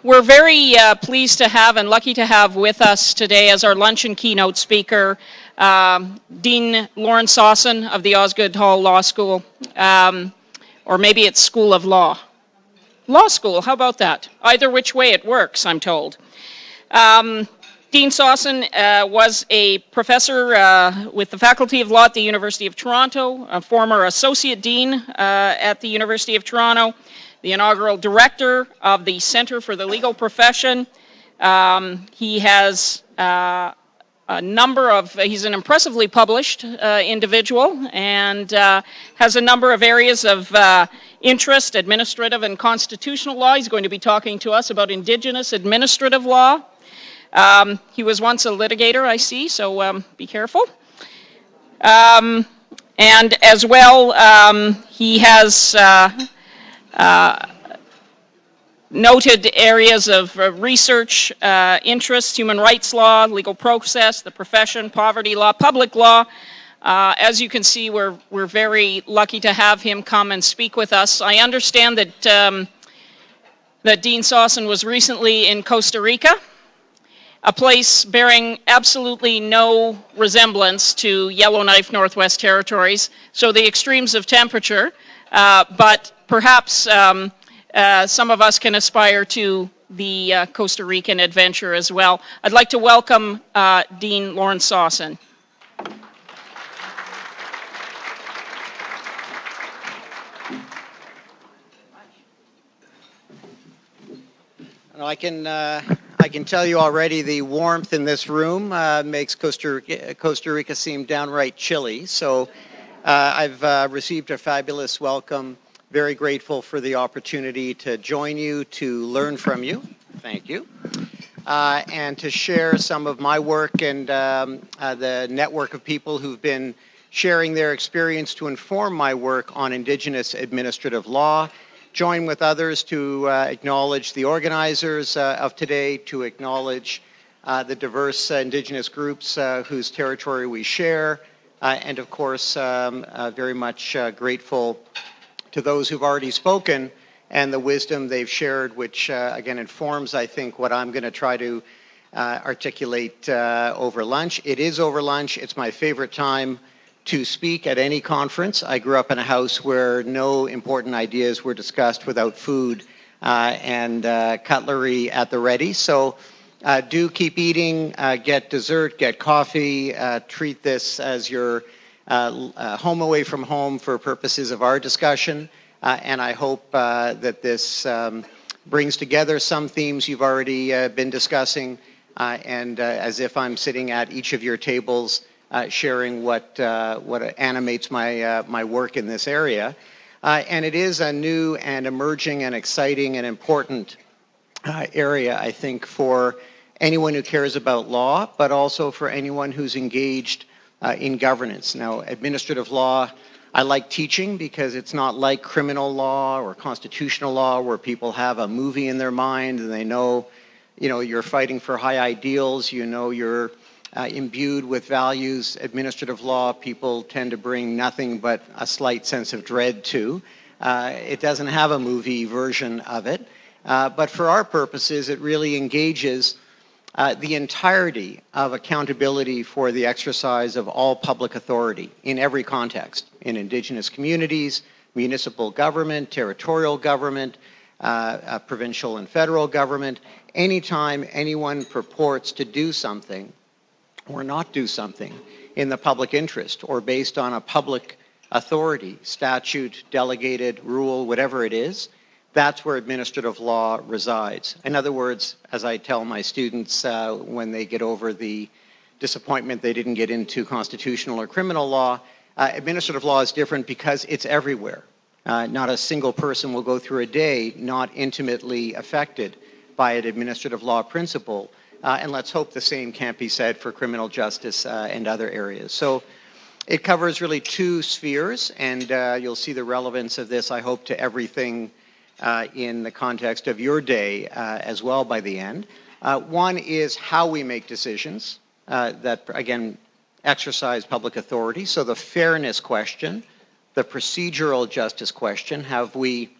We're very pleased to have and lucky to have with us today as our luncheon keynote speaker, Dean Lorne Sossin of the Osgoode Hall Law School, or maybe it's School of Law. Law School, how about that? Either which way it works, I'm told. Dean Sossin was a professor with the Faculty of Law at the University of Toronto, a former Associate Dean at the University of Toronto, the inaugural Director of the Centre for the Legal Profession. He has he's an impressively published individual and has a number of areas of interest, administrative and constitutional law. He's going to be talking to us about Indigenous administrative law. He was once a litigator, I see, so be careful. And as well, he has noted areas of research, interest, human rights law, legal process, the profession, poverty law, public law. As you can see, we're very lucky to have him come and speak with us. I understand that, that Dean Sossin was recently in Costa Rica, a place bearing absolutely no resemblance to Yellowknife Northwest Territories, so the extremes of temperature, but perhaps some of us can aspire to the Costa Rican adventure as well. I'd like to welcome Dean Lorne Sossin. I can tell you already the warmth in this room makes Costa Rica seem downright chilly. So I've received a fabulous welcome. Very grateful for the opportunity to join you, to learn from you. Thank you. And to share some of my work and the network of people who've been sharing their experience to inform my work on Indigenous administrative law. Join with others to acknowledge the organizers of today, to acknowledge the diverse Indigenous groups whose territory we share, and of course, very much grateful to those who've already spoken and the wisdom they've shared, which again informs, I think, what I'm going to try to articulate over lunch. It is over lunch. It's my favorite time to speak at any conference. I grew up in a house where no important ideas were discussed without food and cutlery at the ready. So do keep eating, get dessert, get coffee, treat this as your home away from home for purposes of our discussion. And I hope that this brings together some themes you've already been discussing and as if I'm sitting at each of your tables sharing what animates my work in this area. And it is a new and emerging and exciting and important area, I think, for anyone who cares about law, but also for anyone who's engaged in governance. Now, administrative law, I like teaching because it's not like criminal law or constitutional law where people have a movie in their mind and they know, you're fighting for high ideals, you're imbued with values. Administrative law, people tend to bring nothing but a slight sense of dread to. It doesn't have a movie version of it. But for our purposes, it really engages the entirety of accountability for the exercise of all public authority in every context, in Indigenous communities, municipal government, territorial government, provincial and federal government. Anytime anyone purports to do something or not do something in the public interest or based on a public authority, statute, delegated, rule, whatever it is, that's where administrative law resides. In other words, as I tell my students when they get over the disappointment they didn't get into constitutional or criminal law, administrative law is different because it's everywhere. Not a single person will go through a day not intimately affected by an administrative law principle. And let's hope the same can't be said for criminal justice and other areas. So it covers really two spheres, and you'll see the relevance of this, I hope, to everything in the context of your day as well by the end. One is how we make decisions that, again, exercise public authority. So the fairness question, the procedural justice question, have we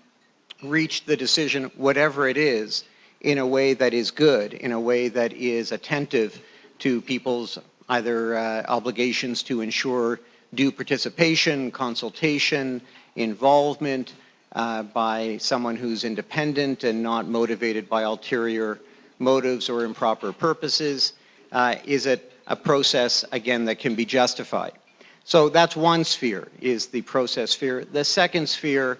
reached the decision, whatever it is, in a way that is good, in a way that is attentive to people's either obligations to ensure due participation, consultation, involvement by someone who's independent and not motivated by ulterior motives or improper purposes. Is it a process, again, that can be justified? So that's one sphere, is the process sphere. The second sphere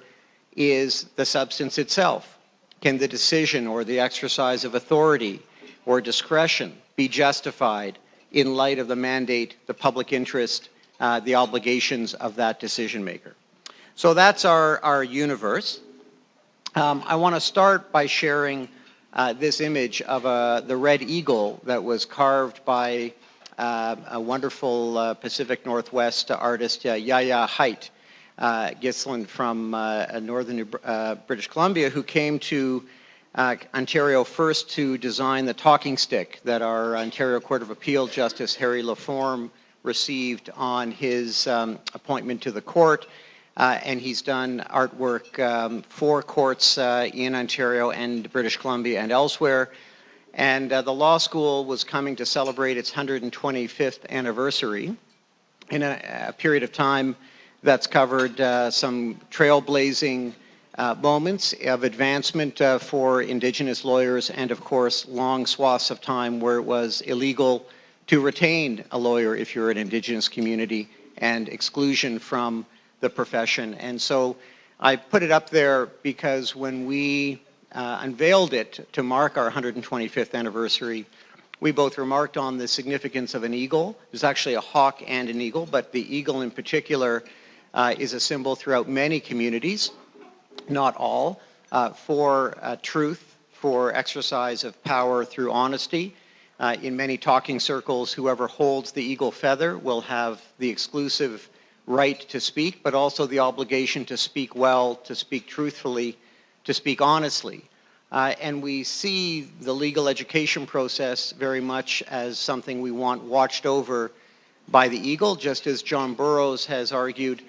is the substance itself. Can the decision or the exercise of authority or discretion be justified in light of the mandate, the public interest, the obligations of that decision maker? So that's our universe. I want to start by sharing this image of the red eagle that was carved by a wonderful Pacific Northwest artist, Yaya Haidt Gislin from northern British Columbia, who came to Ontario first to design the talking stick that our Ontario Court of Appeal Justice Harry Laforme received on his appointment to the court. And he's done artwork for courts in Ontario and British Columbia and elsewhere. And the law school was coming to celebrate its 125th anniversary in a period of time that's covered some trailblazing moments of advancement for Indigenous lawyers, and of course long swaths of time where it was illegal to retain a lawyer if you're an Indigenous community, and exclusion from the profession. And so I put it up there because when we unveiled it to mark our 125th anniversary, we both remarked on the significance of an eagle. There's actually a hawk and an eagle, but the eagle in particular is a symbol throughout many communities, not all, for truth, for exercise of power through honesty. In many talking circles, whoever holds the eagle feather will have the exclusive right to speak, but also the obligation to speak well, to speak truthfully, to speak honestly. And we see the legal education process very much as something we want watched over by the eagle, just as John Burroughs has argued.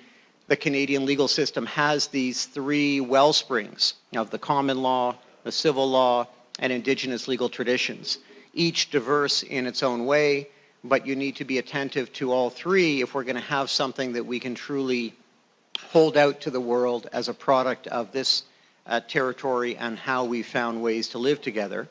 The Canadian legal system has these three wellsprings of the common law, the civil law, and Indigenous legal traditions, each diverse in its own way, but you need to be attentive to all three if we're going to have something that we can truly hold out to the world as a product of this territory and how we found ways to live together.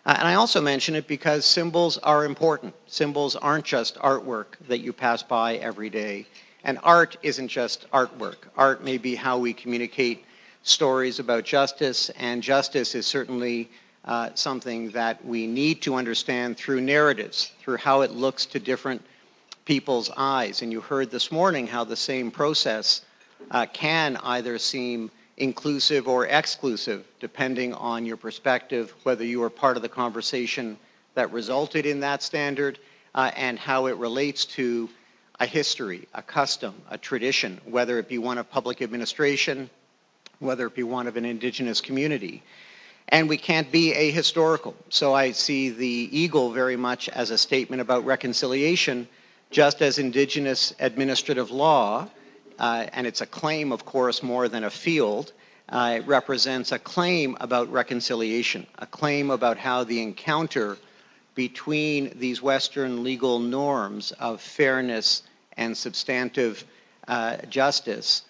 And I also mention it because symbols are important. Symbols aren't just artwork that you pass by every day. And art isn't just artwork. Art may be how we communicate stories about justice, and justice is certainly something that we need to understand through narratives, through how it looks to different people's eyes. And you heard this morning how the same process can either seem inclusive or exclusive, depending on your perspective, whether you were part of the conversation that resulted in that standard, and how it relates to a history, a custom, a tradition, whether it be one of public administration, whether it be one of an Indigenous community. And we can't be ahistorical. So I see the eagle very much as a statement about reconciliation, just as Indigenous administrative law, and it's a claim, of course, more than a field, it represents a claim about reconciliation, a claim about how the encounter between these Western legal norms of fairness and substantive justice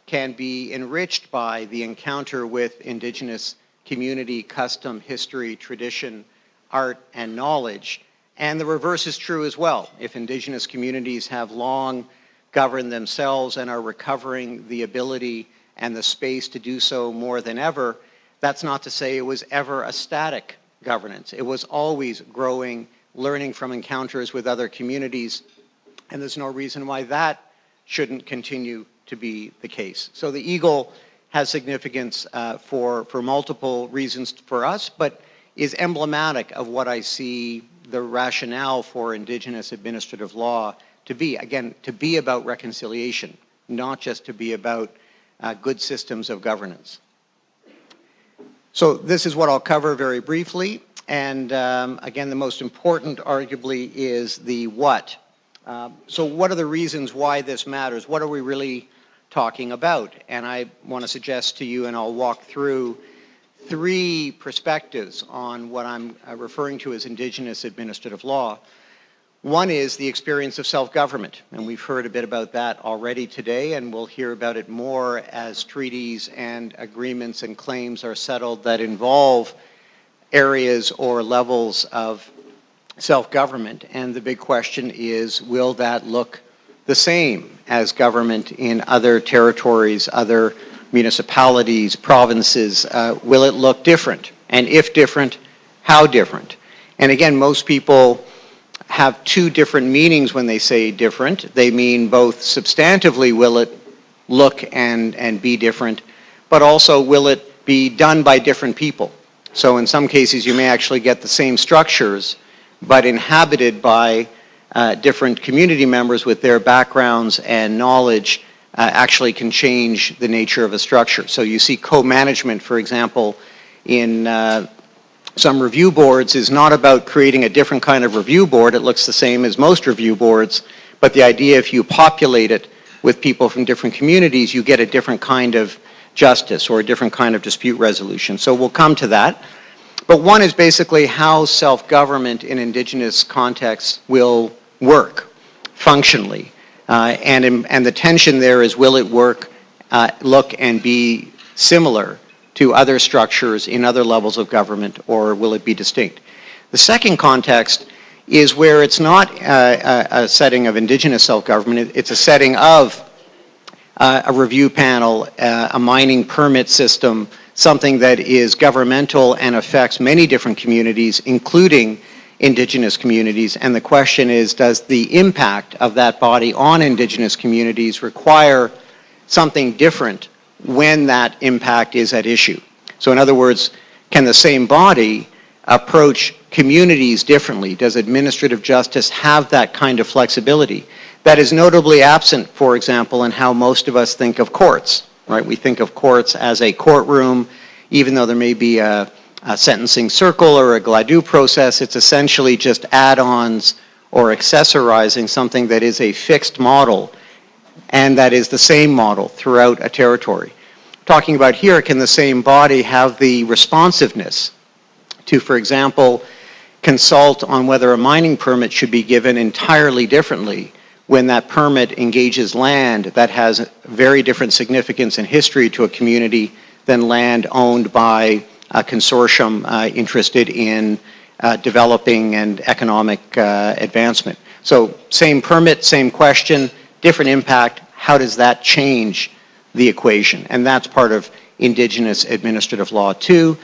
can be enriched by the encounter with Indigenous community, custom, history, tradition, art, and knowledge. And the reverse is true as well. If Indigenous communities have long governed themselves and are recovering the ability and the space to do so more than ever, that's not to say it was ever a static governance. It was always growing, learning from encounters with other communities, and there's no reason why that shouldn't continue to be the case. So the eagle has significance for multiple reasons for us, but is emblematic of what I see the rationale for Indigenous administrative law to be. Again, to be about reconciliation, not just to be about good systems of governance. So this is what I'll cover very briefly. And again, the most important arguably is the what. So what are the reasons why this matters? What are we really talking about? And I want to suggest to you, and I'll walk through three perspectives on what I'm referring to as Indigenous administrative law. One is the experience of self-government, and we've heard a bit about that already today, and we'll hear about it more as treaties and agreements and claims are settled that involve areas or levels of self-government. And the big question is, will that look the same as government in other territories, other municipalities, provinces? Will it look different? And if different, how different? And again, most people have two different meanings when they say different. They mean both substantively will it look and be different, but also will it be done by different people. So in some cases you may actually get the same structures, but inhabited by different community members with their backgrounds and knowledge actually can change the nature of a structure. So you see co-management, for example, in some review boards is not about creating a different kind of review board. It looks the same as most review boards, but the idea if you populate it with people from different communities, you get a different kind of justice or a different kind of dispute resolution. So we'll come to that. But one is basically how self-government in Indigenous contexts will work functionally. And the tension there is, will it work, look and be similar to other structures in other levels of government, or will it be distinct? The second context is where it's not a setting of Indigenous self-government, it's a setting of a review panel, a mining permit system, something that is governmental and affects many different communities, including Indigenous communities. And the question is, does the impact of that body on Indigenous communities require something different when that impact is at issue? So in other words, can the same body approach communities differently? Does administrative justice have that kind of flexibility? That is notably absent, for example, in how most of us think of courts, right? We think of courts as a courtroom, even though there may be a sentencing circle or a Gladue process, it's essentially just add-ons or accessorizing something that is a fixed model and that is the same model throughout a territory. Talking about here, can the same body have the responsiveness to, for example, consult on whether a mining permit should be given entirely differently when that permit engages land that has very different significance and history to a community than land owned by a consortium interested in developing and economic advancement. So same permit, same question, different impact. How does that change the equation? And that's part of Indigenous administrative law too.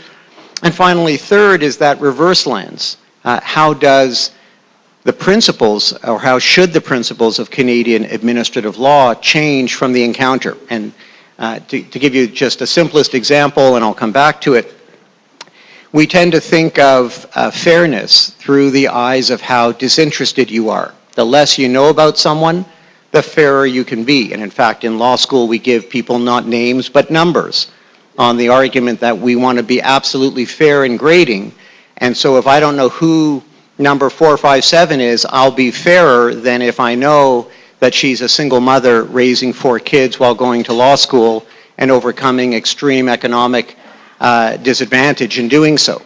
And finally, third is that reverse lens. How does the principles, or how should the principles of Canadian administrative law change from the encounter? And to give you just a simplest example, and I'll come back to it, we tend to think of fairness through the eyes of how disinterested you are. The less you know about someone, the fairer you can be. And in fact, in law school, we give people not names, but numbers on the argument that we want to be absolutely fair in grading. And so if I don't know who number 457 is, I'll be fairer than if I know that she's a single mother raising 4 kids while going to law school and overcoming extreme economic disadvantage in doing so.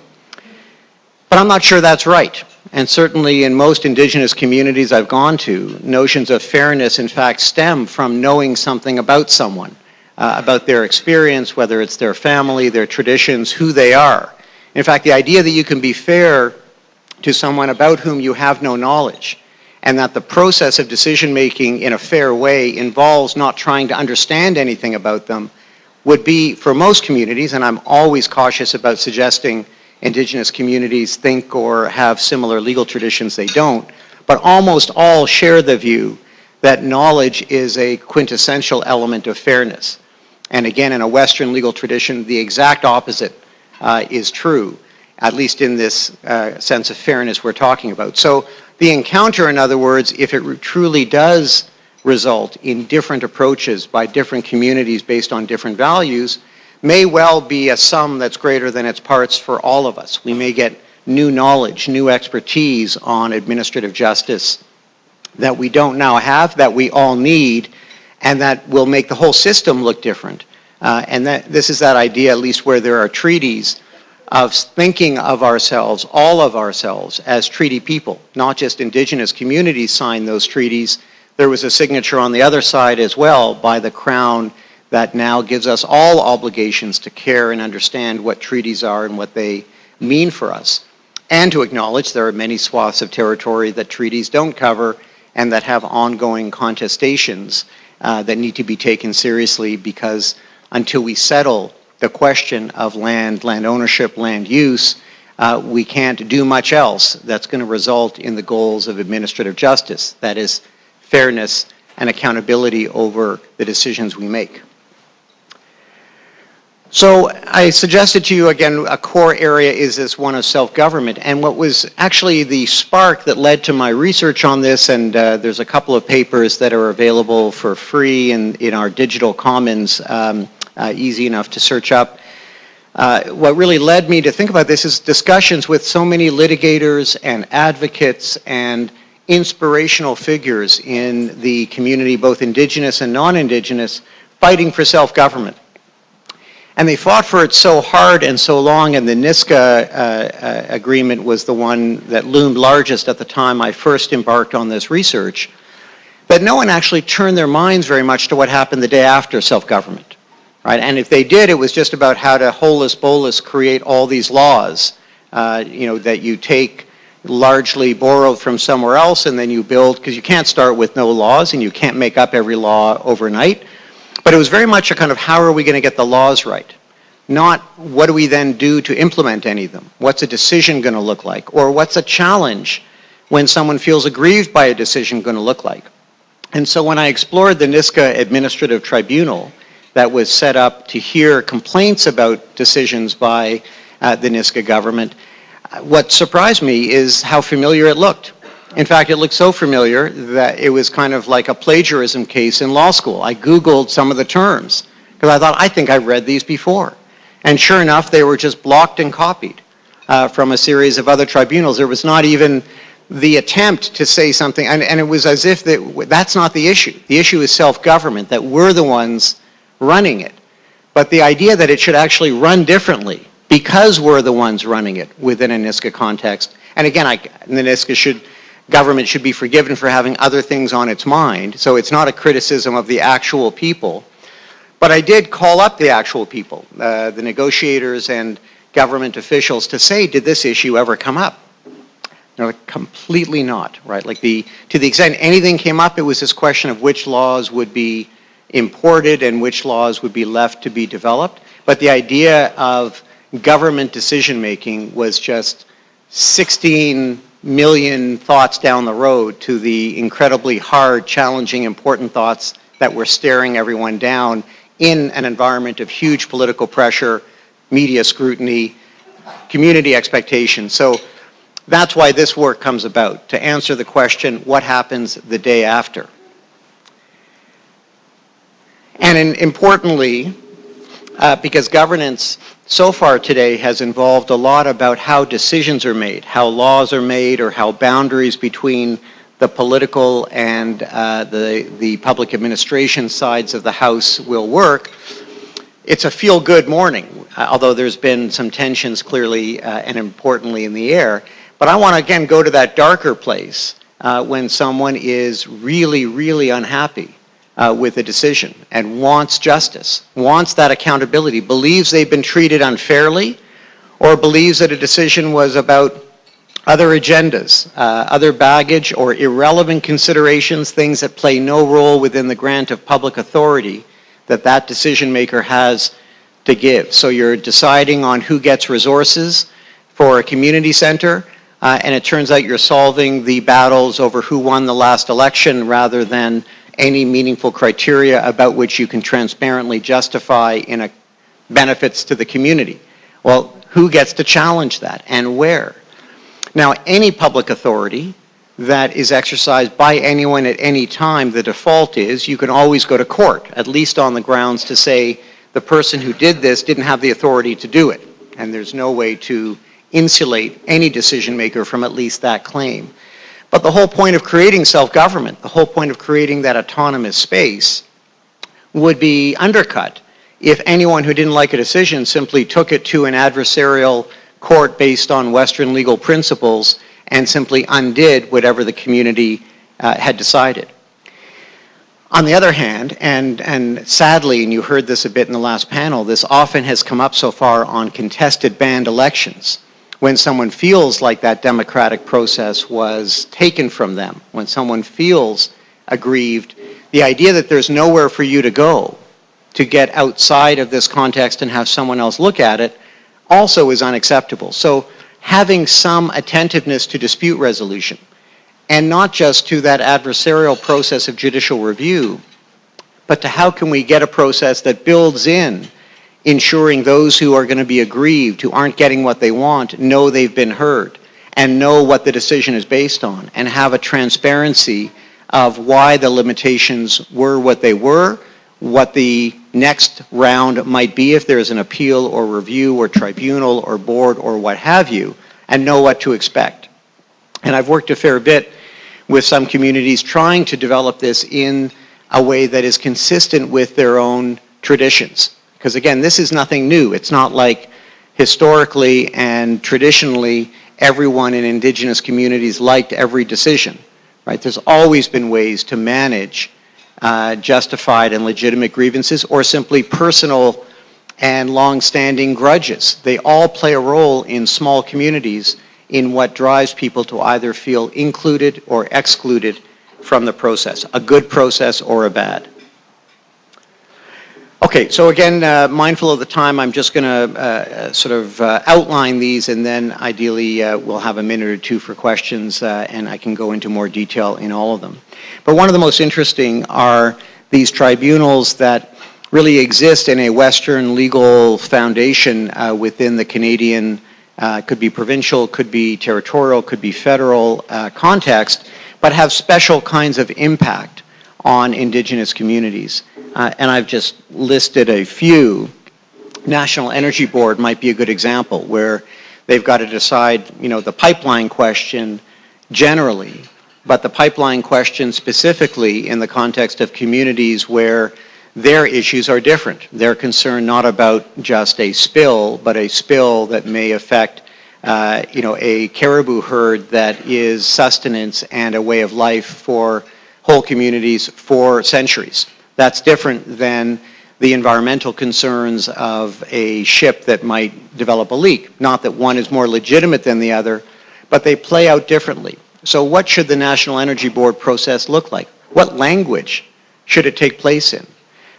But I'm not sure that's right. And certainly in most Indigenous communities I've gone to, notions of fairness in fact stem from knowing something about someone, about their experience, whether it's their family, their traditions, who they are. In fact, the idea that you can be fair to someone about whom you have no knowledge, and that the process of decision-making in a fair way involves not trying to understand anything about them, would be, for most communities, and I'm always cautious about suggesting Indigenous communities think or have similar legal traditions, they don't, but almost all share the view that knowledge is a quintessential element of fairness. And again, in a Western legal tradition, the exact opposite is true, at least in this sense of fairness we're talking about. So the encounter, in other words, if it truly does result in different approaches by different communities based on different values, may well be a sum that's greater than its parts for all of us. We may get new knowledge, new expertise on administrative justice that we don't now have, that we all need, and that will make the whole system look different. And that this is that idea, at least where there are treaties, of thinking of ourselves, all of ourselves, as treaty people. Not just Indigenous communities signed those treaties. There was a signature on the other side as well by the Crown that now gives us all obligations to care and understand what treaties are and what they mean for us. And to acknowledge there are many swaths of territory that treaties don't cover and that have ongoing contestations that need to be taken seriously, because until we settle the question of land ownership, land use, we can't do much else that's going to result in the goals of administrative justice, that is, fairness and accountability over the decisions we make. So I suggested to you, again, a core area is this one of self-government. And what was actually the spark that led to my research on this, and there's a couple of papers that are available for free in our digital commons, easy enough to search up. What really led me to think about this is discussions with so many litigators and advocates and inspirational figures in the community, both Indigenous and non-Indigenous, fighting for self-government. And they fought for it so hard and so long, and the Nisga'a agreement was the one that loomed largest at the time I first embarked on this research, that no one actually turned their minds very much to what happened the day after self-government, right? And if they did, it was just about how to holus bolus create all these laws, that you take largely borrowed from somewhere else and then you build, because you can't start with no laws and you can't make up every law overnight. But it was very much a kind of how are we going to get the laws right? Not what do we then do to implement any of them? What's a decision going to look like? Or what's a challenge when someone feels aggrieved by a decision going to look like? And so when I explored the Nisga'a Administrative Tribunal that was set up to hear complaints about decisions by the Nisga'a government, what surprised me is how familiar it looked. In fact, it looked so familiar that it was kind of like a plagiarism case in law school. I Googled some of the terms because I thought, I think I've read these before. And sure enough, they were just blocked and copied from a series of other tribunals. There was not even the attempt to say something, and it was as if that's not the issue. The issue is self-government, that we're the ones running it. But the idea that it should actually run differently because we're the ones running it within a Nisga'a context. And again, the Nisga'a government should be forgiven for having other things on its mind, so it's not a criticism of the actual people. But I did call up the actual people, the negotiators and government officials, to say, did this issue ever come up? No, completely not, right? Like to the extent anything came up, it was this question of which laws would be imported and which laws would be left to be developed. But the idea of government decision-making was just 16 million thoughts down the road to the incredibly hard, challenging, important thoughts that were staring everyone down in an environment of huge political pressure, media scrutiny, community expectation. So that's why this work comes about, to answer the question, what happens the day after? And importantly, because governance so far today has involved a lot about how decisions are made, how laws are made, or how boundaries between the political and the public administration sides of the House will work. It's a feel-good morning, although there's been some tensions clearly and importantly in the air. But I want to again go to that darker place when someone is really, really unhappy with a decision and wants justice, wants that accountability, believes they've been treated unfairly, or believes that a decision was about other agendas, other baggage or irrelevant considerations, things that play no role within the grant of public authority that decision maker has to give. So you're deciding on who gets resources for a community center, and it turns out you're solving the battles over who won the last election rather than any meaningful criteria about which you can transparently justify benefits to the community. Well, who gets to challenge that and where? Now, any public authority that is exercised by anyone at any time, the default is you can always go to court, at least on the grounds to say the person who did this didn't have the authority to do it. And there's no way to insulate any decision maker from at least that claim. But the whole point of creating self-government, the whole point of creating that autonomous space would be undercut if anyone who didn't like a decision simply took it to an adversarial court based on Western legal principles and simply undid whatever the community had decided. On the other hand, and sadly, and you heard this a bit in the last panel, this often has come up so far on contested band elections, when someone feels like that democratic process was taken from them, when someone feels aggrieved, the idea that there's nowhere for you to go to get outside of this context and have someone else look at it also is unacceptable. So having some attentiveness to dispute resolution, and not just to that adversarial process of judicial review, but to how can we get a process that builds in ensuring those who are going to be aggrieved, who aren't getting what they want, know they've been heard and know what the decision is based on, and have a transparency of why the limitations were what they were, what the next round might be if there's an appeal or review or tribunal or board or what have you, and know what to expect. And I've worked a fair bit with some communities trying to develop this in a way that is consistent with their own traditions. Because again, this is nothing new. It's not like historically and traditionally everyone in Indigenous communities liked every decision, right? There's always been ways to manage justified and legitimate grievances or simply personal and long-standing grudges. They all play a role in small communities in what drives people to either feel included or excluded from the process, a good process or a bad. Okay, so again, mindful of the time, I'm just going to sort of outline these, and then ideally we'll have a minute or two for questions, and I can go into more detail in all of them. But one of the most interesting are these tribunals that really exist in a Western legal foundation within the Canadian, could be provincial, could be territorial, could be federal context, but have special kinds of impact on Indigenous communities. And I've just listed a few. National Energy Board might be a good example, where they've got to decide, you know, the pipeline question generally, but the pipeline question specifically in the context of communities where their issues are different. They're concerned not about just a spill, but a spill that may affect you know, a caribou herd that is sustenance and a way of life for whole communities for centuries. That's different than the environmental concerns of a ship that might develop a leak. Not that one is more legitimate than the other, but they play out differently. So what should the National Energy Board process look like? What language should it take place in?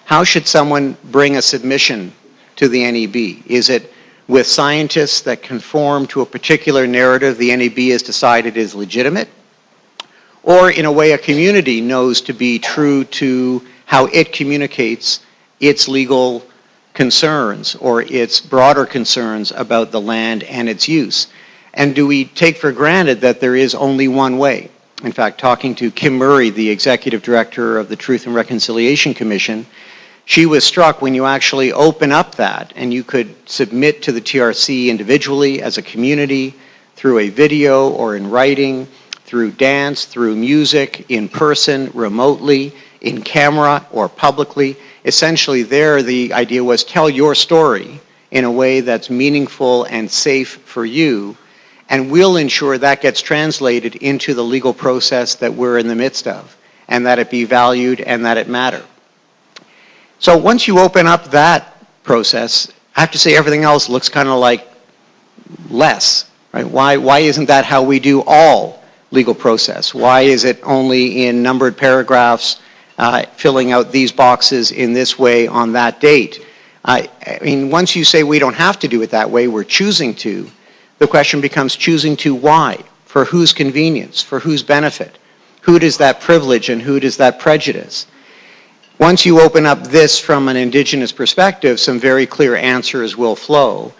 How should someone bring a submission to the NEB? Is it with scientists that conform to a particular narrative the NEB has decided is legitimate? Or in a way a community knows to be true to how it communicates its legal concerns or its broader concerns about the land and its use? And do we take for granted that there is only one way? In fact, talking to Kim Murray, the executive director of the Truth and Reconciliation Commission, she was struck when you actually open up that and you could submit to the TRC individually as a community through a video or in writing, through dance, through music, in person, remotely, in camera or publicly. Essentially there the idea was tell your story in a way that's meaningful and safe for you, and we'll ensure that gets translated into the legal process that we're in the midst of, and that it be valued and that it matter. So once you open up that process, I have to say everything else looks kind of like less, right? Why isn't that how we do all legal process? Why is it only in numbered paragraphs, filling out these boxes in this way on that date? I mean, once you say we don't have to do it that way, we're choosing to, the question becomes choosing to why? For whose convenience? For whose benefit? Who does that privilege and who does that prejudice? Once you open up this from an Indigenous perspective, some very clear answers will flow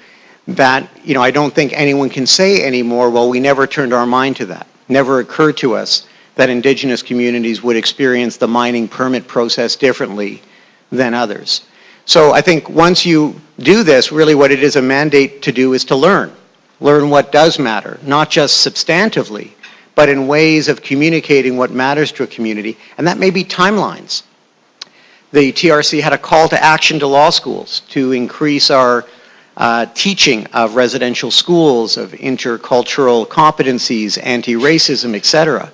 that, you know, I don't think anyone can say anymore, well, we never turned our mind to that. Never occurred to us that Indigenous communities would experience the mining permit process differently than others. So I think once you do this, really what it is a mandate to do is to learn. Learn what does matter, not just substantively, but in ways of communicating what matters to a community, and that may be timelines. The TRC had a call to action to law schools to increase our teaching of residential schools, of intercultural competencies, anti-racism, etc.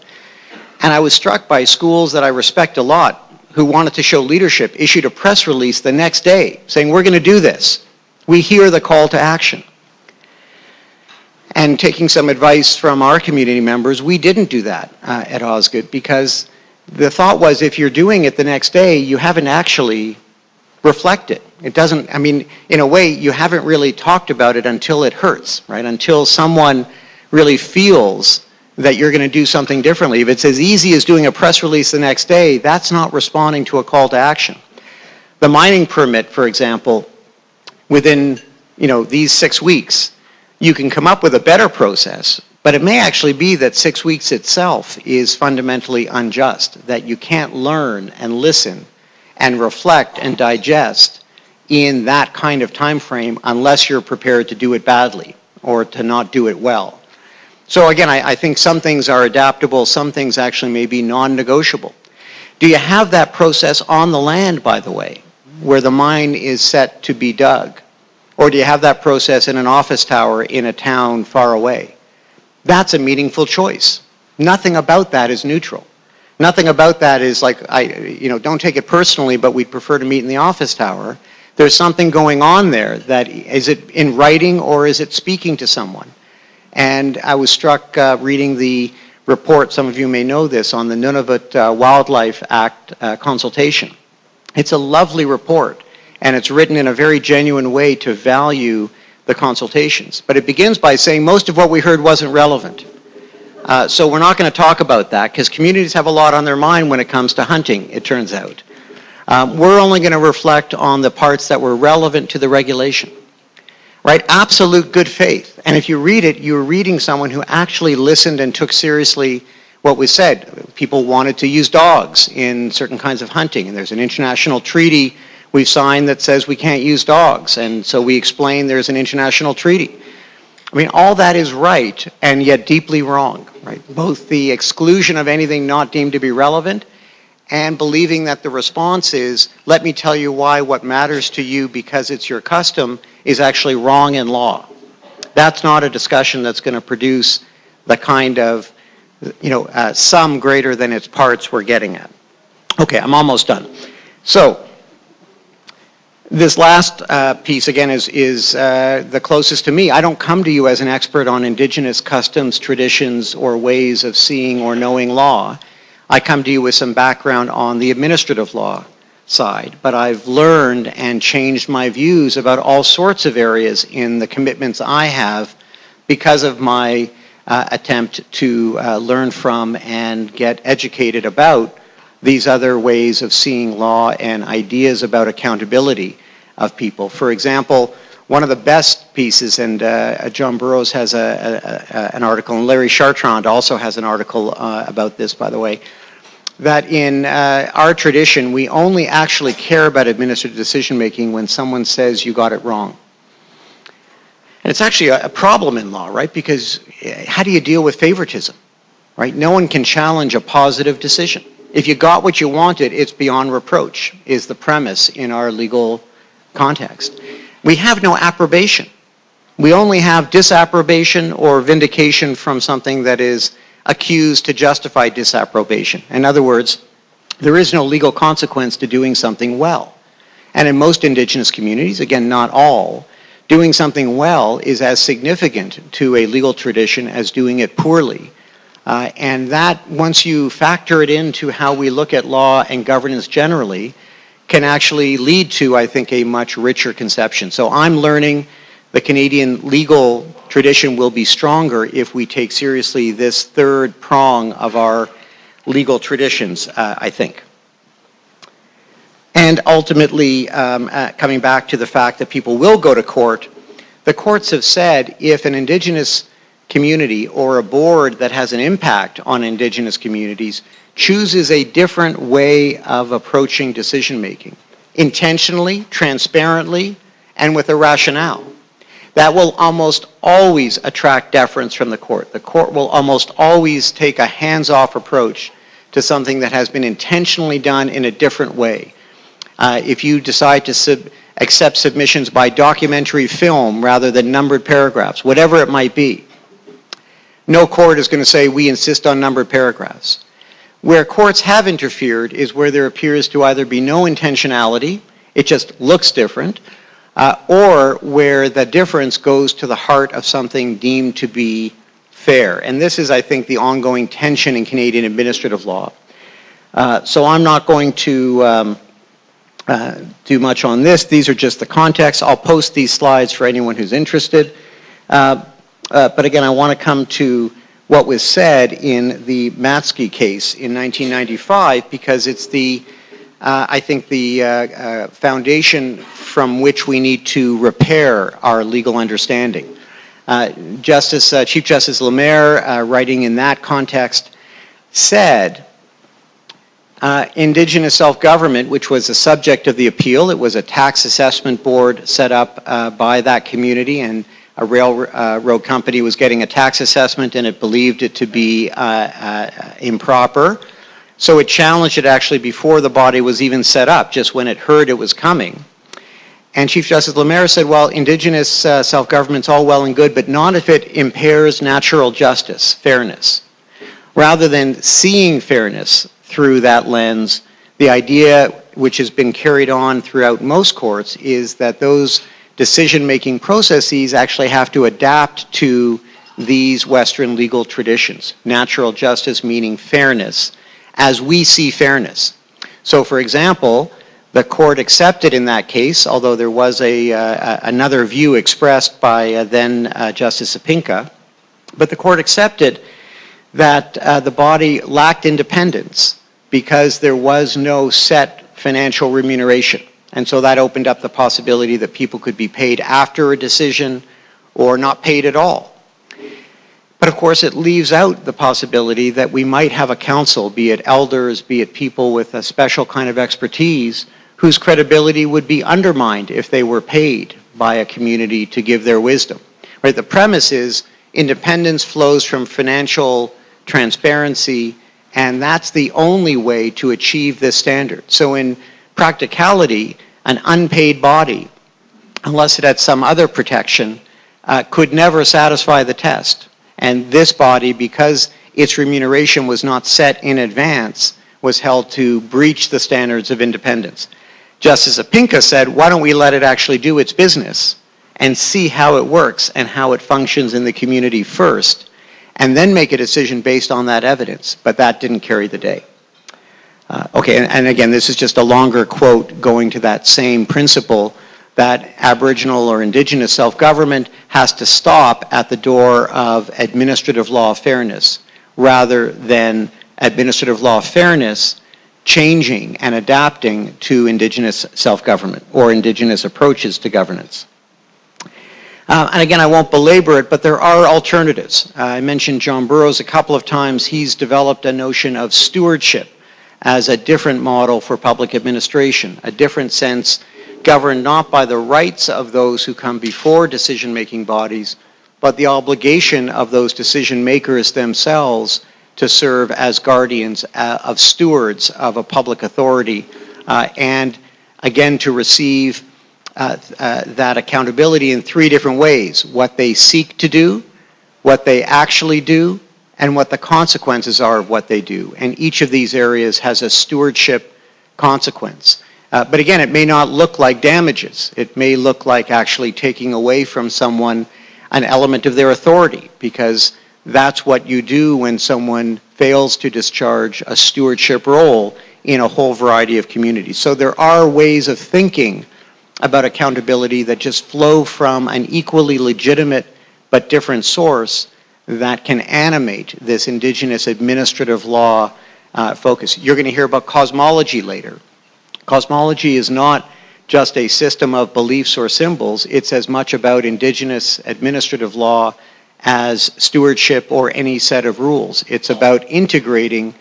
And I was struck by schools that I respect a lot who wanted to show leadership, issued a press release the next day saying, we're going to do this. We hear the call to action. And taking some advice from our community members, we didn't do that at Osgoode, because the thought was, if you're doing it the next day, you haven't actually reflected. It doesn't, I mean, in a way, you haven't really talked about it until it hurts, right? Until someone really feels that you're going to do something differently. If it's as easy as doing a press release the next day, that's not responding to a call to action. The mining permit, for example, within, these 6 weeks, you can come up with a better process, but it may actually be that 6 weeks itself is fundamentally unjust, that you can't learn and listen and reflect and digest in that kind of time frame unless you're prepared to do it badly or to not do it well. So again, I think some things are adaptable, some things actually may be non-negotiable. Do you have that process on the land, by the way, where the mine is set to be dug? Or do you have that process in an office tower in a town far away? That's a meaningful choice. Nothing about that is neutral. Nothing about that is like, don't take it personally, but we'd prefer to meet in the office tower. There's something going on there. That is it in writing or is it speaking to someone? And I was struck reading the report, some of you may know this, on the Nunavut Wildlife Act consultation. It's a lovely report, and it's written in a very genuine way to value the consultations. But it begins by saying most of what we heard wasn't relevant. So we're not going to talk about that, because communities have a lot on their mind when it comes to hunting, it turns out. We're only going to reflect on the parts that were relevant to the regulation. Right? Absolute good faith. And if you read it, you're reading someone who actually listened and took seriously what was said. People wanted to use dogs in certain kinds of hunting, and there's an international treaty we've signed that says we can't use dogs, and so we explain there's an international treaty. I mean, all that is right, and yet deeply wrong, right? Both the exclusion of anything not deemed to be relevant and believing that the response is, let me tell you why what matters to you because it's your custom is actually wrong in law. That's not a discussion that's going to produce the kind of, sum greater than its parts we're getting at. Okay, I'm almost done. So, this last piece, again, is the closest to me. I don't come to you as an expert on Indigenous customs, traditions, or ways of seeing or knowing law. I come to you with some background on the administrative law side, but I've learned and changed my views about all sorts of areas in the commitments I have because of my attempt to learn from and get educated about these other ways of seeing law and ideas about accountability of people. For example, one of the best pieces, and John Burroughs has an article, and Larry Chartrand also has an article about this, by the way, that in our tradition, we only actually care about administrative decision-making when someone says you got it wrong. And it's actually a problem in law, right? Because how do you deal with favoritism, right? No one can challenge a positive decision. If you got what you wanted, it's beyond reproach, is the premise in our legal context. We have no approbation. We only have disapprobation or vindication from something that is accused to justify disapprobation. In other words, there is no legal consequence to doing something well. And in most Indigenous communities, again, not all, doing something well is as significant to a legal tradition as doing it poorly. And that, once you factor it into how we look at law and governance generally, can actually lead to, I think, a much richer conception. So I'm learning the Canadian legal tradition will be stronger if we take seriously this third prong of our legal traditions, I think. And ultimately, coming back to the fact that people will go to court, the courts have said if an Indigenous community or a board that has an impact on Indigenous communities chooses a different way of approaching decision-making, intentionally, transparently, and with a rationale, that will almost always attract deference from the court. The court will almost always take a hands-off approach to something that has been intentionally done in a different way. If you decide to accept submissions by documentary film rather than numbered paragraphs, whatever it might be. No court is going to say, we insist on numbered paragraphs. Where courts have interfered is where there appears to either be no intentionality, it just looks different, or where the difference goes to the heart of something deemed to be fair. And this is, I think, the ongoing tension in Canadian administrative law. So I'm not going to do much on this. These are just the context. I'll post these slides for anyone who's interested. But again, I want to come to what was said in the Matsky case in 1995 because it's the, I think, the foundation from which we need to repair our legal understanding. Chief Justice Lemaire, writing in that context, said, Indigenous self-government, which was the subject of the appeal, it was a tax assessment board set up by that community, and a railroad company was getting a tax assessment and it believed it to be improper. So it challenged it actually before the body was even set up, just when it heard it was coming. And Chief Justice Lemaire said, well, Indigenous self-government's all well and good, but not if it impairs natural justice, fairness. Rather than seeing fairness through that lens, the idea which has been carried on throughout most courts is that those decision-making processes actually have to adapt to these Western legal traditions. Natural justice meaning fairness, as we see fairness. So, for example, the court accepted in that case, although there was another view expressed by then Justice Apinka, but the court accepted that the body lacked independence because there was no set financial remuneration. And so that opened up the possibility that people could be paid after a decision or not paid at all. But of course it leaves out the possibility that we might have a council, be it elders, be it people with a special kind of expertise, whose credibility would be undermined if they were paid by a community to give their wisdom. Right? The premise is independence flows from financial transparency, and that's the only way to achieve this standard. So in practicality, an unpaid body, unless it had some other protection, could never satisfy the test. And this body, because its remuneration was not set in advance, was held to breach the standards of independence. Justice Apinka said, why don't we let it actually do its business and see how it works and how it functions in the community first, and then make a decision based on that evidence. But that didn't carry the day. Okay, and again, this is just a longer quote going to that same principle that Aboriginal or Indigenous self-government has to stop at the door of administrative law fairness rather than administrative law fairness changing and adapting to Indigenous self-government or Indigenous approaches to governance. And again, I won't belabor it, but there are alternatives. I mentioned John Burroughs a couple of times. He's developed a notion of stewardship as a different model for public administration, a different sense governed not by the rights of those who come before decision-making bodies, but the obligation of those decision makers themselves to serve as guardians of stewards of a public authority, and again to receive that accountability in three different ways: what they seek to do, what they actually do, and what the consequences are of what they do. And each of these areas has a stewardship consequence. But again, it may not look like damages. It may look like actually taking away from someone an element of their authority, because that's what you do when someone fails to discharge a stewardship role in a whole variety of communities. So there are ways of thinking about accountability that just flow from an equally legitimate but different source that can animate this Indigenous administrative law focus. You're going to hear about cosmology later. Cosmology is not just a system of beliefs or symbols. It's as much about Indigenous administrative law as stewardship or any set of rules. It's about integrating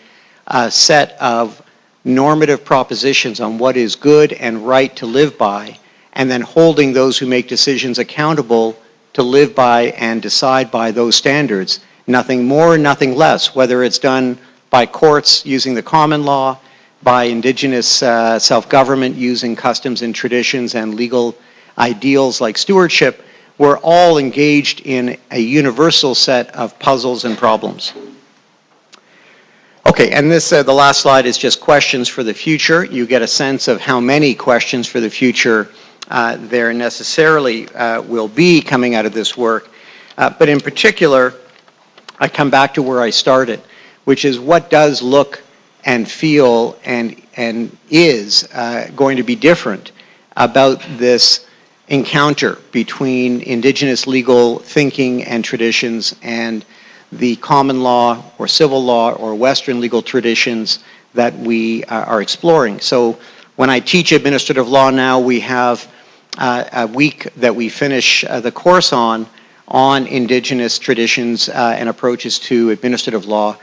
a set of normative propositions on what is good and right to live by, and then holding those who make decisions accountable to live by and decide by those standards. Nothing more, nothing less, whether it's done by courts using the common law, by Indigenous self-government using customs and traditions and legal ideals like stewardship, we're all engaged in a universal set of puzzles and problems. Okay, and this, the last slide is just questions for the future. You get a sense of how many questions for the future there necessarily will be coming out of this work. But in particular, I come back to where I started, which is what does look and feel and is going to be different about this encounter between Indigenous legal thinking and traditions and the common law or civil law or Western legal traditions that we are exploring. So when I teach administrative law now, we have a week that we finish the course on Indigenous traditions and approaches to administrative law.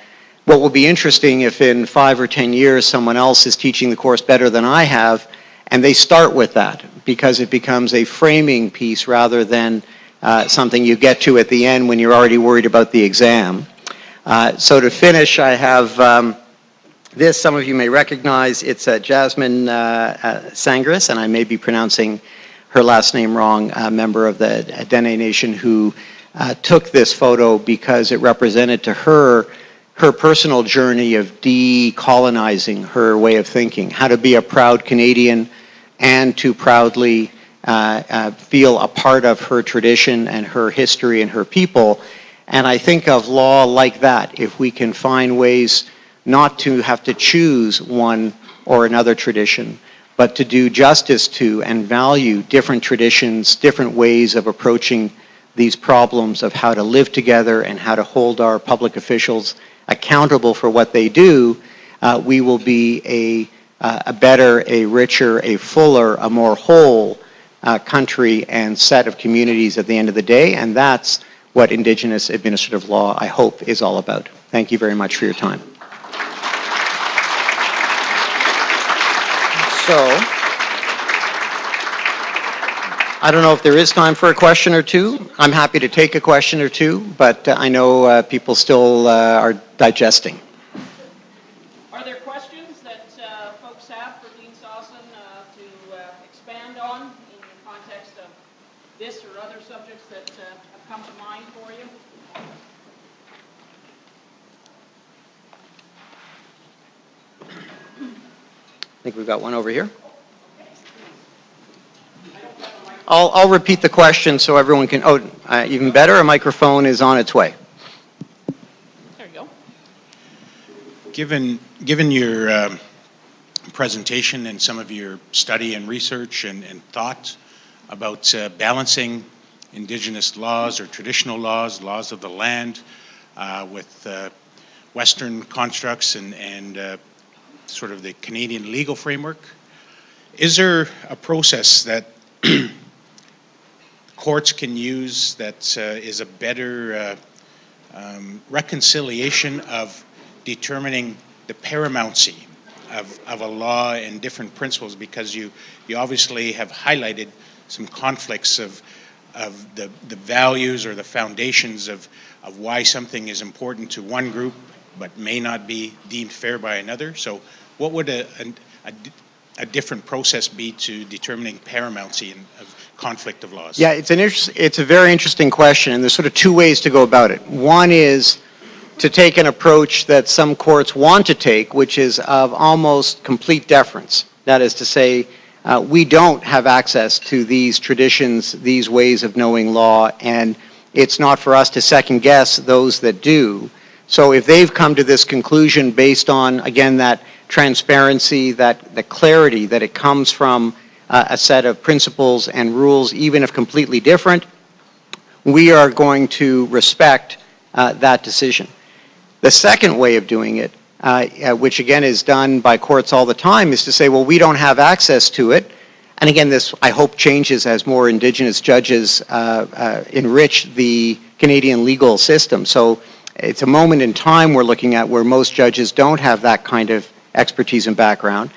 What will be interesting if in 5 or 10 years someone else is teaching the course better than I have, and they start with that, because it becomes a framing piece rather than something you get to at the end when you're already worried about the exam. So to finish, I have this, some of you may recognize. It's Jasmine Sangris, and I may be pronouncing her last name wrong, a member of the Dene Nation, who took this photo because it represented to her personal journey of decolonizing her way of thinking, how to be a proud Canadian and to proudly feel a part of her tradition and her history and her people. And I think of law like that. If we can find ways not to have to choose one or another tradition, but to do justice to and value different traditions, different ways of approaching these problems of how to live together and how to hold our public officials accountable for what they do, we will be a better, a richer, a fuller, a more whole country and set of communities at the end of the day, and that's what Indigenous administrative law, I hope, is all about. Thank you very much for your time. So, I don't know if there is time for a question or two. I'm happy to take a question or two, but I know people still are digesting. Are there questions that folks have for Dean Sossin to expand on in the context of this or other subjects that have come to mind for you? I think we've got one over here. I'll repeat the question so everyone can, even better, a microphone is on its way. There you go. Given your presentation and some of your study and research and thoughts about balancing Indigenous laws or traditional laws, laws of the land, with Western constructs and sort of the Canadian legal framework, is there a process that courts can use that is a better reconciliation of determining the paramountcy of a law and different principles? Because you obviously have highlighted some conflicts of the values or the foundations of why something is important to one group but may not be deemed fair by another. So what would a different process be to determining paramountcy of conflict of laws? Yeah, it's a very interesting question, and there's sort of two ways to go about it. One is to take an approach that some courts want to take, which is of almost complete deference. That is to say, we don't have access to these traditions, these ways of knowing law, and it's not for us to second guess those that do. So if they've come to this conclusion based on, again, that transparency, the clarity that it comes from a set of principles and rules, even if completely different, we are going to respect that decision. The second way of doing it, which again is done by courts all the time, is to say, well, we don't have access to it. And again, this, I hope, changes as more Indigenous judges enrich the Canadian legal system. So it's a moment in time we're looking at where most judges don't have that kind of expertise and background.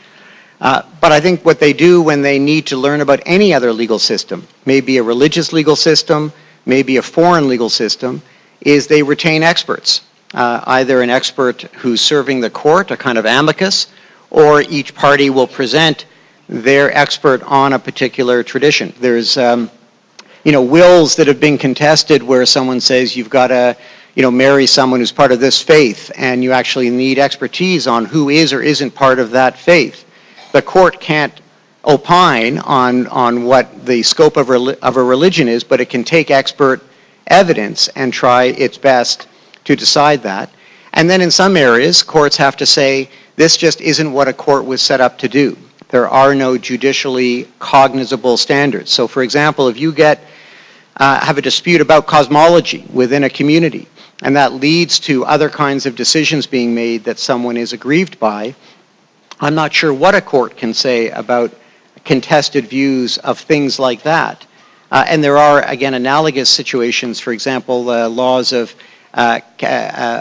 But I think what they do when they need to learn about any other legal system, maybe a religious legal system, maybe a foreign legal system, is they retain experts. Either an expert who's serving the court, a kind of amicus, or each party will present their expert on a particular tradition. There's, wills that have been contested where someone says you've got to, marry someone who's part of this faith, and you actually need expertise on who is or isn't part of that faith. The court can't opine on what the scope of a religion is, but it can take expert evidence and try its best to decide that. And then in some areas, courts have to say, this just isn't what a court was set up to do. There are no judicially cognizable standards. So for example, if you have a dispute about cosmology within a community, and that leads to other kinds of decisions being made that someone is aggrieved by, I'm not sure what a court can say about contested views of things like that. And there are, again, analogous situations, for example, laws of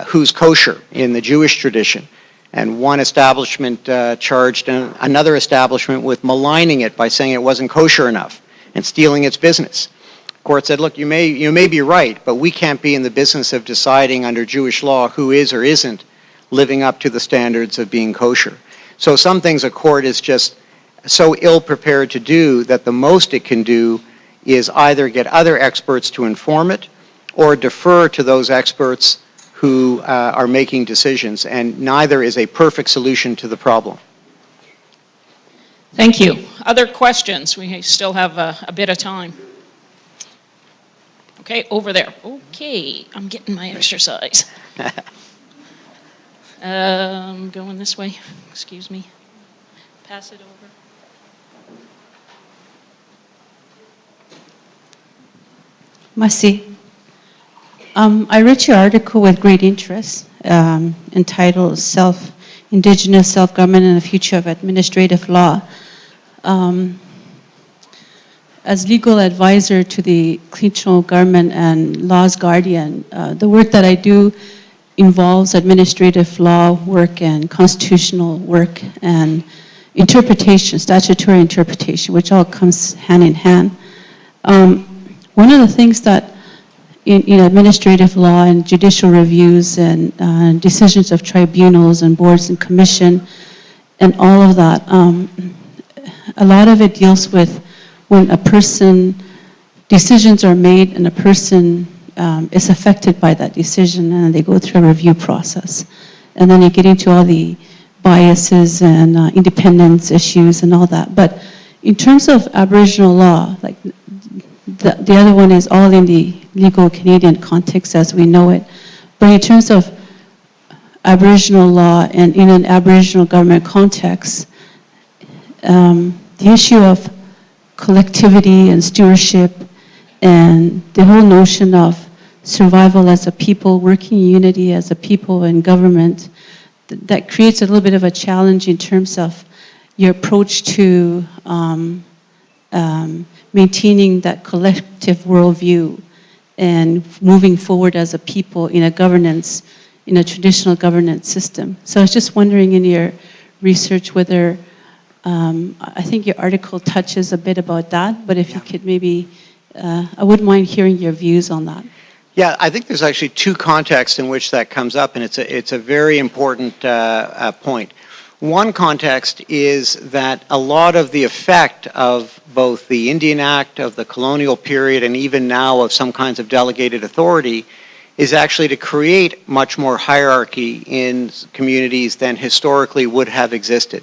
who's kosher in the Jewish tradition. And one establishment charged another establishment with maligning it by saying it wasn't kosher enough and stealing its business. The court said, look, you may be right, but we can't be in the business of deciding under Jewish law who is or isn't living up to the standards of being kosher. So some things a court is just so ill-prepared to do that the most it can do is either get other experts to inform it or defer to those experts who are making decisions, and neither is a perfect solution to the problem. Thank you. Other questions? We still have a bit of time. Okay, over there. Okay, I'm getting my exercise. Going this way. Excuse me. Pass it over. Masi, I read your article with great interest, entitled Indigenous Self-Government and the Future of Administrative Law. As legal advisor to the Clinton government and law's guardian, the work that I do involves administrative law work and constitutional work and interpretation, statutory interpretation, which all comes hand in hand. One of the things that in administrative law and judicial reviews and decisions of tribunals and boards and commission and all of that, a lot of it deals with when a person, decisions are made and a person is affected by that decision and they go through a review process. And then you get into all the biases and independence issues and all that. But in terms of Aboriginal law, like the other one is all in the legal Canadian context as we know it. But in terms of Aboriginal law and in an Aboriginal government context, the issue of collectivity and stewardship and the whole notion of survival as a people, working in unity as a people and government, that creates a little bit of a challenge in terms of your approach to maintaining that collective worldview and moving forward as a people in a governance, in a traditional governance system. So I was just wondering in your research whether, I think your article touches a bit about that, but if you could maybe, I wouldn't mind hearing your views on that. Yeah, I think there's actually two contexts in which that comes up, and it's a very important point. One context is that a lot of the effect of both the Indian Act, of the colonial period, and even now of some kinds of delegated authority is actually to create much more hierarchy in communities than historically would have existed.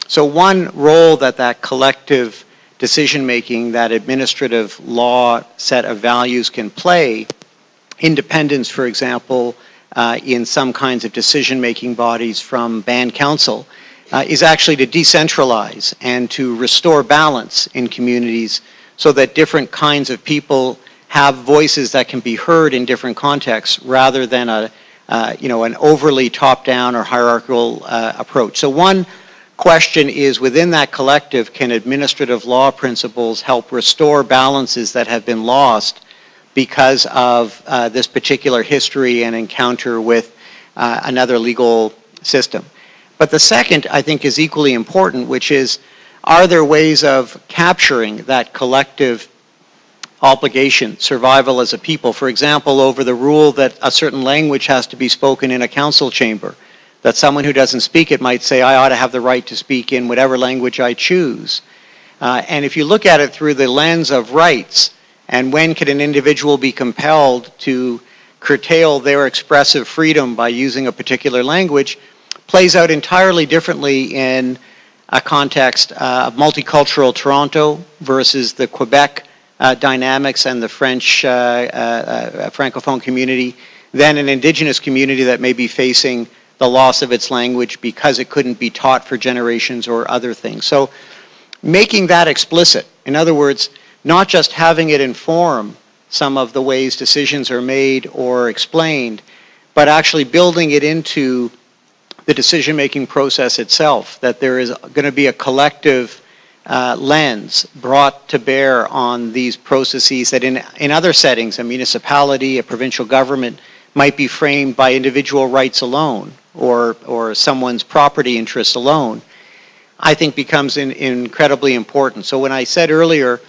So one role that collective decision-making, that administrative law set of values can play, independence, for example, in some kinds of decision-making bodies from band council, is actually to decentralize and to restore balance in communities so that different kinds of people have voices that can be heard in different contexts rather than an overly top-down or hierarchical approach. So one question is, within that collective, can administrative law principles help restore balances that have been lost because of this particular history and encounter with another legal system? But the second, I think, is equally important, which is, are there ways of capturing that collective obligation, survival as a people? For example, over the rule that a certain language has to be spoken in a council chamber. that someone who doesn't speak it might say, I ought to have the right to speak in whatever language I choose. And if you look at it through the lens of rights, and when could an individual be compelled to curtail their expressive freedom by using a particular language, plays out entirely differently in a context of multicultural Toronto versus the Quebec dynamics and the French Francophone community, than an Indigenous community that may be facing the loss of its language because it couldn't be taught for generations or other things. So making that explicit, in other words, not just having it inform some of the ways decisions are made or explained, but actually building it into the decision-making process itself, that there is going to be a collective lens brought to bear on these processes that in other settings, a municipality, a provincial government, might be framed by individual rights alone or someone's property interests alone, I think becomes incredibly important. So when I said earlier,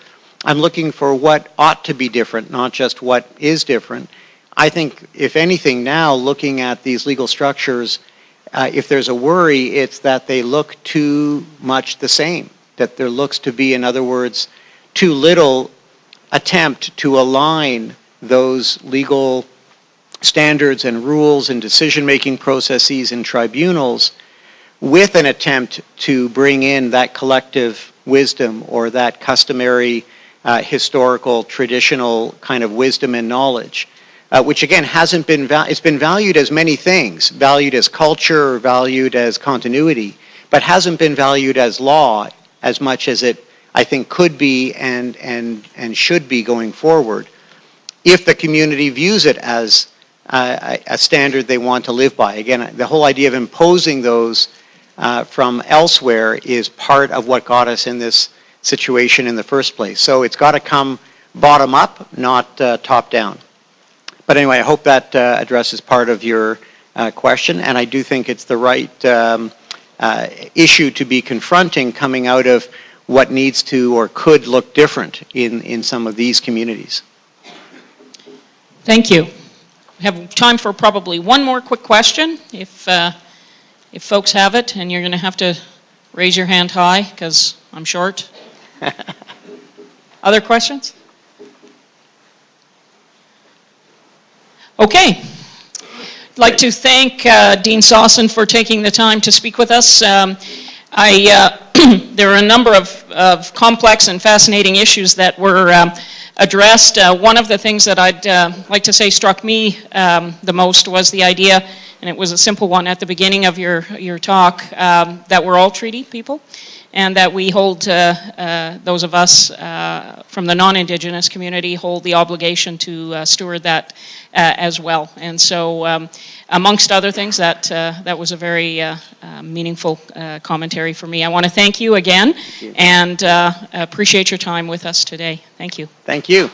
I'm looking for what ought to be different, not just what is different, I think, if anything now, looking at these legal structures, if there's a worry, it's that they look too much the same, that there looks to be, in other words, too little attempt to align those legal standards and rules and decision-making processes and tribunals with an attempt to bring in that collective wisdom or that customary historical, traditional kind of wisdom and knowledge, which again hasn't been, it's been valued as many things, valued as culture, or valued as continuity, but hasn't been valued as law as much as it, I think, could be and should be going forward, if the community views it as a standard they want to live by. Again, the whole idea of imposing those from elsewhere is part of what got us in this situation in the first place. So it's got to come bottom up, not top down. But anyway, I hope that addresses part of your question, and I do think it's the right issue to be confronting coming out of what needs to or could look different in some of these communities. Thank you. We have time for probably one more quick question, if folks have it, and you're going to have to raise your hand high because I'm short. Other questions? Okay. I'd like to thank Dean Sossin for taking the time to speak with us. There are a number of complex and fascinating issues that were addressed. One of the things that I'd like to say struck me the most was the idea, and it was a simple one at the beginning of your talk, that we're all treaty people, and that we hold, those of us from the non-Indigenous community hold the obligation to steward that as well. And so, amongst other things, that was a very meaningful commentary for me. I want to thank you again, and appreciate your time with us today. Thank you. Thank you.